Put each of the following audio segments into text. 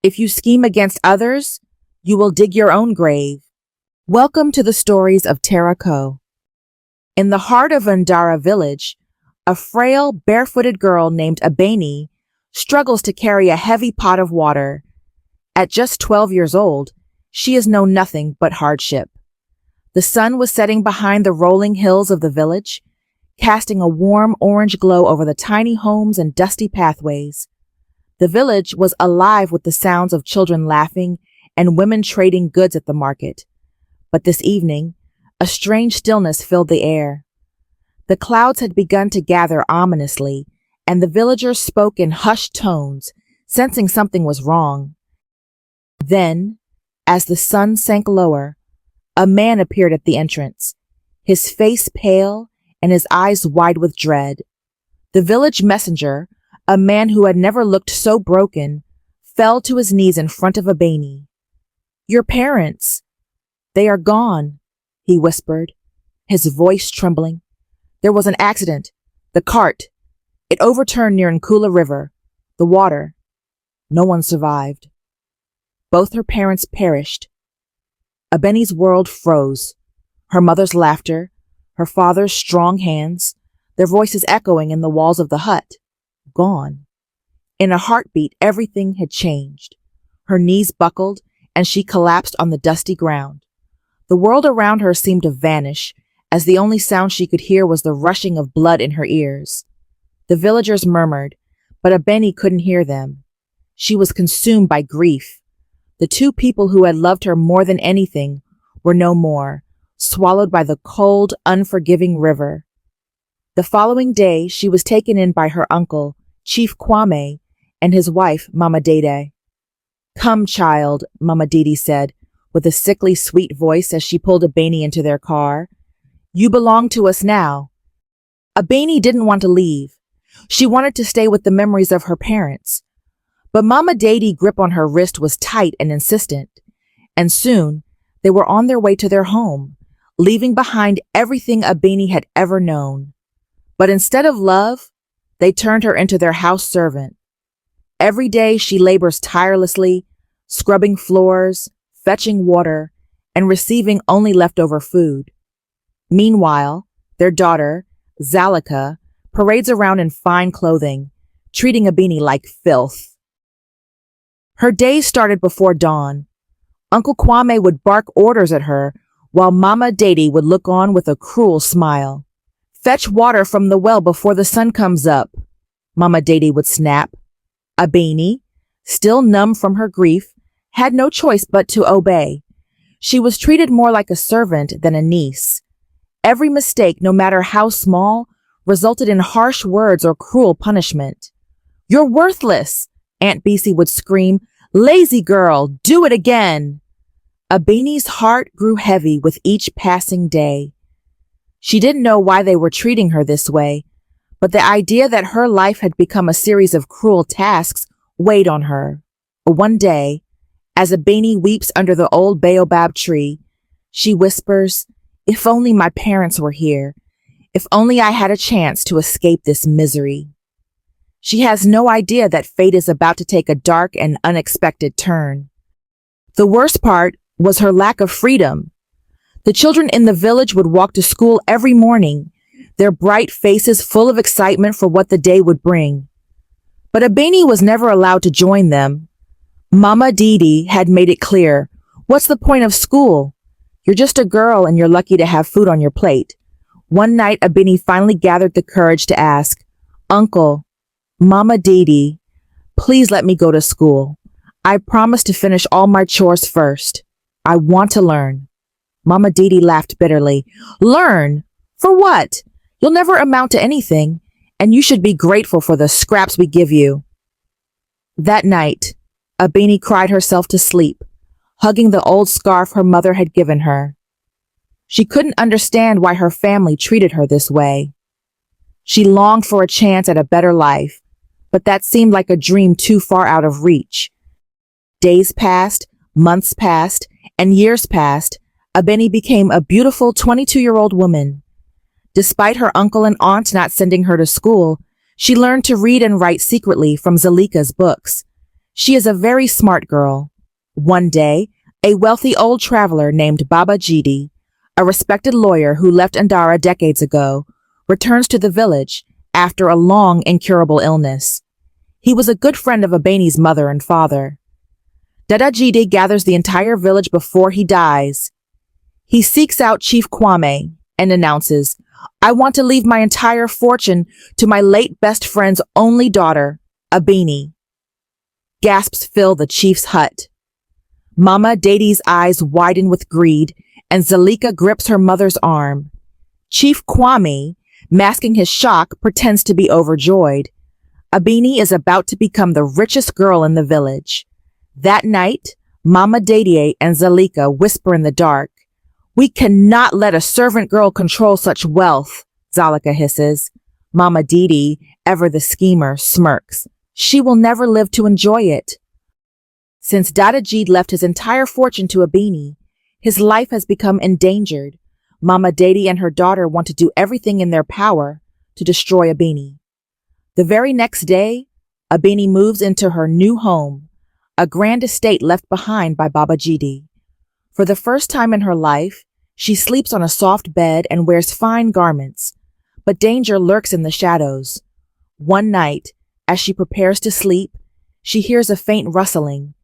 If you scheme against others, you will dig your own grave. Welcome to the stories of Tera-Ko. In the heart of Queenidara village, a frail, barefooted girl named Abeni struggles to carry a heavy pot of water. At just 12 years old, she has known nothing but hardship. The sun was setting behind the rolling hills of the village, casting a warm orange glow over the tiny homes and dusty pathways. The village was alive with the sounds of children laughing and women trading goods at the market. But this evening, a strange stillness filled the air. The clouds had begun to gather ominously, and the villagers spoke in hushed tones, sensing something was wrong. Then, as the sun sank lower, a man appeared at the entrance, his face pale and his eyes wide with dread. The village messenger, a man who had never looked so broken, fell to his knees in front of Abeni. "Your parents, they are gone," he whispered, his voice trembling. "There was an accident. The cart. It overturned near Nkula River. The water. No one survived. Both her parents perished." Abeni's world froze. Her mother's laughter, her father's strong hands, their voices echoing in the walls of the hut. Gone. In a heartbeat, everything had changed. Her knees buckled, and she collapsed on the dusty ground. The world around her seemed to vanish, as the only sound she could hear was the rushing of blood in her ears. The villagers murmured, but Abeni couldn't hear them. She was consumed by grief. The two people who had loved her more than anything were no more, swallowed by the cold, unforgiving river. The following day, she was taken in by her uncle, Chief Kwame, and his wife, Mama Dede. "Come, child," Mama Dede said, with a sickly sweet voice as she pulled Abeni into their car. "You belong to us now." Abeni didn't want to leave. She wanted to stay with the memories of her parents. But Mama Dede's grip on her wrist was tight and insistent, and soon they were on their way to their home, leaving behind everything Abeni had ever known. But instead of love, they turned her into their house servant. Every day she labors tirelessly, scrubbing floors, fetching water, and receiving only leftover food. Meanwhile, their daughter, Zalika, parades around in fine clothing, treating Abeni like filth. Her days started before dawn. Uncle Kwame would bark orders at her, while Mama Dede would look on with a cruel smile. "Fetch water from the well before the sun comes up," Mama Dede would snap. Abeni, still numb from her grief, had no choice but to obey. She was treated more like a servant than a niece. Every mistake, no matter how small, resulted in harsh words or cruel punishment. "You're worthless," Aunt Bisi would scream. "Lazy girl, do it again." Abeni's heart grew heavy with each passing day. She didn't know why they were treating her this way, but the idea that her life had become a series of cruel tasks weighed on her. One day, as Abeni weeps under the old baobab tree, she whispers, "If only my parents were here. If only I had a chance to escape this misery." She has no idea that fate is about to take a dark and unexpected turn. The worst part was her lack of freedom. The children in the village would walk to school every morning, their bright faces full of excitement for what the day would bring. But Abeni was never allowed to join them. Mama Dede had made it clear, "What's the point of school? You're just a girl and you're lucky to have food on your plate." One night, Abeni finally gathered the courage to ask, "Uncle, Mama Dede, please let me go to school. I promise to finish all my chores first. I want to learn." Mama Dede laughed bitterly. "Learn? For what? You'll never amount to anything, and you should be grateful for the scraps we give you." That night, Abeni cried herself to sleep, hugging the old scarf her mother had given her. She couldn't understand why her family treated her this way. She longed for a chance at a better life, but that seemed like a dream too far out of reach. Days passed, months passed, and years passed. Abeni became a beautiful 22-year-old woman. Despite her uncle and aunt not sending her to school, she learned to read and write secretly from Zalika's books. She is a very smart girl. One day, a wealthy old traveler named Baba Jidi, a respected lawyer who left Andara decades ago, returns to the village after a long, incurable illness. He was a good friend of Abeni's mother and father. Dada Jidi gathers the entire village before he dies. He seeks out Chief Kwame and announces, "I want to leave my entire fortune to my late best friend's only daughter, Abeni." Gasps fill the chief's hut. Mama Dadi's eyes widen with greed, and Zalika grips her mother's arm. Chief Kwame, masking his shock, pretends to be overjoyed. Abeni is about to become the richest girl in the village. That night, Mama Dadi and Zalika whisper in the dark. "We cannot let a servant girl control such wealth," Zalika hisses. Mama Didi, ever the schemer, smirks. "She will never live to enjoy it." Since Dada Jid left his entire fortune to Abeni, his life has become endangered. Mama Dadi and her daughter want to do everything in their power to destroy Abeni. The very next day, Abeni moves into her new home, a grand estate left behind by Baba Jidi. For the first time in her life, she sleeps on a soft bed and wears fine garments, but danger lurks in the shadows. One night, as she prepares to sleep, she hears a faint rustling.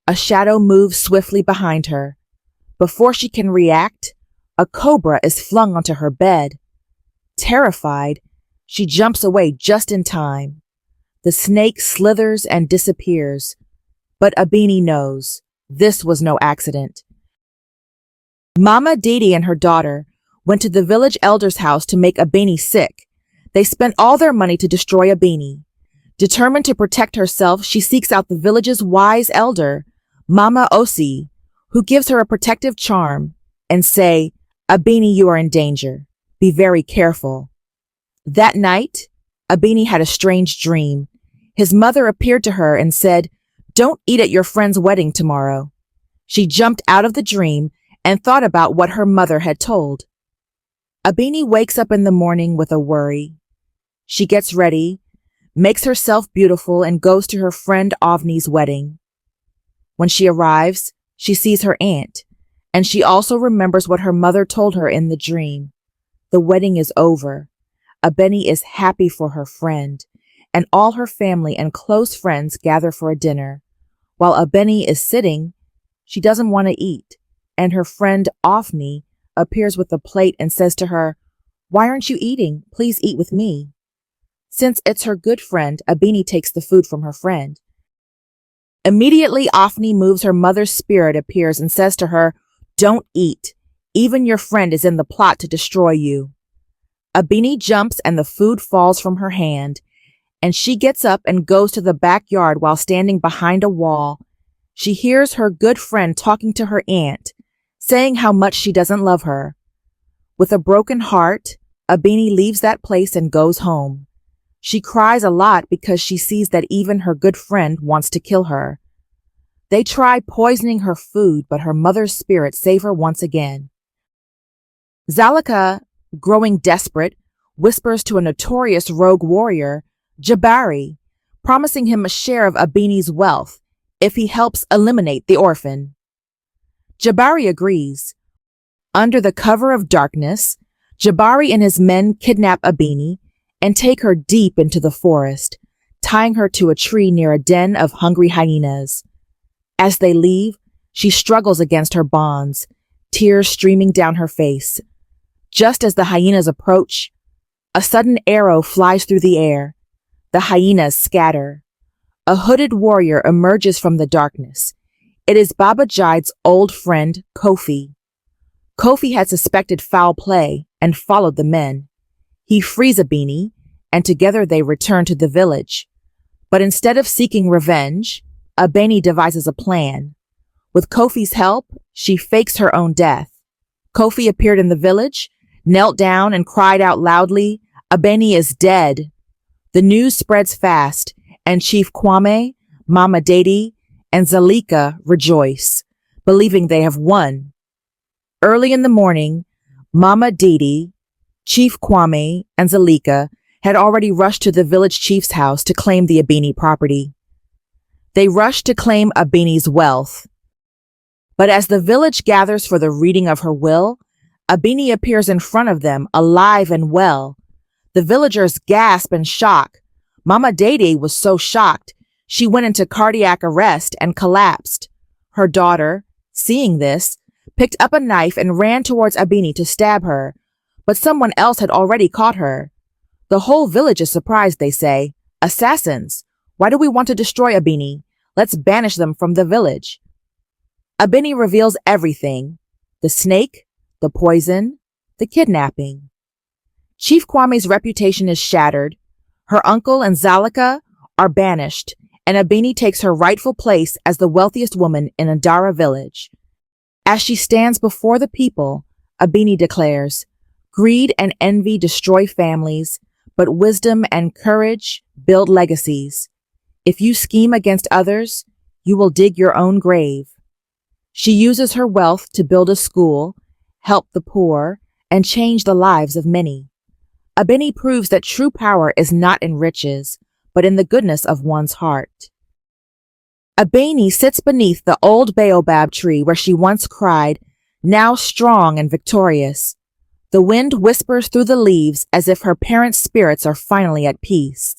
A shadow moves swiftly behind her. Before she can react, a cobra is flung onto her bed. Terrified, she jumps away just in time. The snake slithers and disappears, but Abeni knows this was no accident. Mama Didi and her daughter went to the village elder's house to make Abeni sick. They spent all their money to destroy Abeni. Determined to protect herself, she seeks out the village's wise elder, Mama Osi, who gives her a protective charm and say, "Abeni, you are in danger. Be very careful." That night, Abeni had a strange dream. His mother appeared to her and said, "Don't eat at your friend's wedding tomorrow." She jumped out of the dream and thought about what her mother had told. Abeni wakes up in the morning with a worry. She gets ready, makes herself beautiful, and goes to her friend Avni's wedding. When she arrives, she sees her aunt, and she also remembers what her mother told her in the dream. The wedding is over. Abeni is happy for her friend, and all her family and close friends gather for a dinner. While Abeni is sitting, she doesn't want to eat, and her friend Avni appears with a plate and says to her, "Why aren't you eating? Please eat with me." Since it's her good friend, Abeni takes the food from her friend. Immediately, Avni moves, her mother's spirit appears and says to her, "Don't eat. Even your friend is in the plot to destroy you." Abeni jumps and the food falls from her hand, and she gets up and goes to the backyard. While standing behind a wall, she hears her good friend talking to her aunt, saying how much she doesn't love her. With a broken heart, Abeni leaves that place and goes home. She cries a lot because she sees that even her good friend wants to kill her. They try poisoning her food, but her mother's spirit saves her once again. Zalika, growing desperate, whispers to a notorious rogue warrior, Jabari, promising him a share of Abeni's wealth if he helps eliminate the orphan. Jabari agrees. Under the cover of darkness, Jabari and his men kidnap Abeni and take her deep into the forest, tying her to a tree near a den of hungry hyenas. As they leave, she struggles against her bonds, tears streaming down her face. Just as the hyenas approach, a sudden arrow flies through the air. The hyenas scatter. A hooded warrior emerges from the darkness. It is Baba Jide's old friend, Kofi. Kofi had suspected foul play and followed the men. He frees Abeni, and together they return to the village. But instead of seeking revenge, Abeni devises a plan. With Kofi's help, she fakes her own death. Kofi appeared in the village, knelt down, and cried out loudly, "Abeni is dead." The news spreads fast, and Chief Kwame, Mama Dadi, and Zalika rejoice, believing they have won. Early in the morning, Mama Didi, Chief Kwame, and Zalika had already rushed to the village chief's house to claim the Abeni property. They rush to claim Abeni's wealth. But as the village gathers for the reading of her will, Abeni appears in front of them, alive and well. The villagers gasp in shock. Mama Dede was so shocked, she went into cardiac arrest and collapsed. Her daughter, seeing this, picked up a knife and ran towards Abeni to stab her, but someone else had already caught her. The whole village is surprised, they say. Assassins! Why do we want to destroy Abeni? Let's banish them from the village. Abeni reveals everything: the snake, the poison, the kidnapping. Chief Kwame's reputation is shattered. Her uncle and Zalika are banished, and Abeni takes her rightful place as the wealthiest woman in Ndara village. As she stands before the people, Abeni declares, "Greed and envy destroy families, but wisdom and courage build legacies. If you scheme against others, you will dig your own grave." She uses her wealth to build a school, help the poor, and change the lives of many. Abeni proves that true power is not in riches, but in the goodness of one's heart. Abeni sits beneath the old baobab tree where she once cried, now strong and victorious. The wind whispers through the leaves as if her parents' spirits are finally at peace.